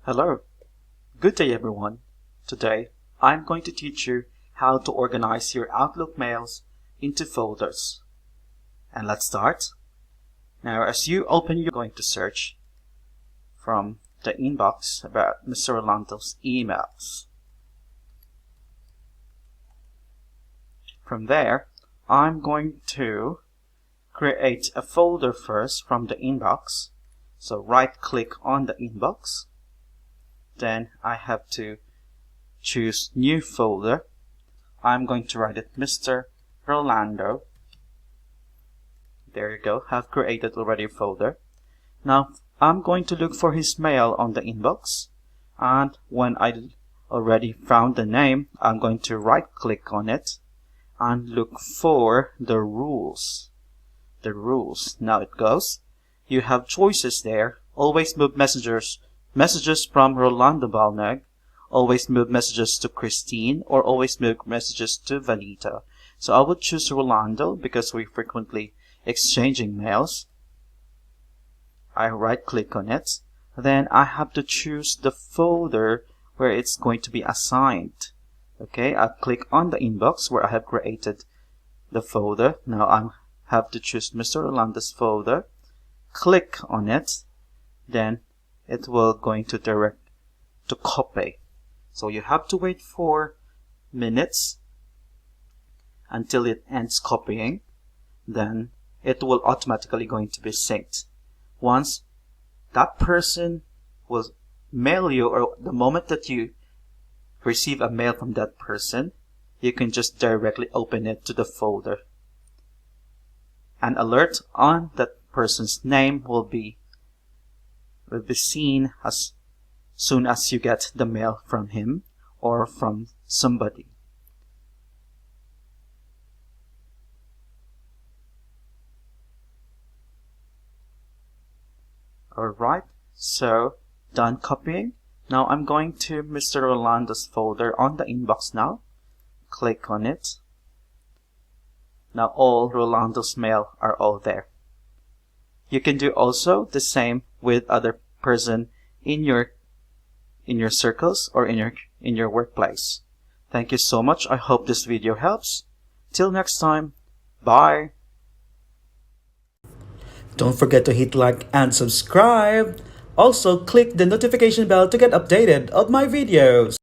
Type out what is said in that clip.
Hello, good day everyone. Today, I'm going to teach you how to organize your Outlook mails into folders. And let's start. Now, as you open, you're going to search from the inbox about Mr. Rolando's emails. From there, I'm going to create a folder first from the inbox. So right-click on the inbox. Then I have to choose new folder. I'm going to write it Mr. Rolando. There you go. I've created already a folder. Now I'm going to look for his mail on the inbox. And when I already found the name, I'm going to right click on it and look for the rules. The rules. Now it goes. You have choices there. Always move messages from Rolando Balneg, always move messages to Christine, or always move messages to Vanita. So I would choose Rolando because we're frequently exchanging mails. I right click on it. Then I have to choose the folder where it's going to be assigned. Okay, I click on the inbox where I have created the folder. Now I have to choose Mr. Rolando's folder. Click on it. Then it will going to direct to copy. So you have to wait for minutes until it ends copying. Then it will automatically going to be synced. Once that person will mail you, or the moment that you receive a mail from that person, you can just directly open it to the folder. An alert on that person's name will be seen as soon as you get the mail from him or from somebody. Alright, so done copying. Now I'm going to Mr. Rolando's folder on the inbox now. Click on it. Now all Rolando's mail are all there. You can do also the same with other person in your circles or in your workplace. Thank you so much. I hope this video helps. Till next time. Bye. Don't forget to hit like and subscribe. Also, click the notification bell to get updated of my videos.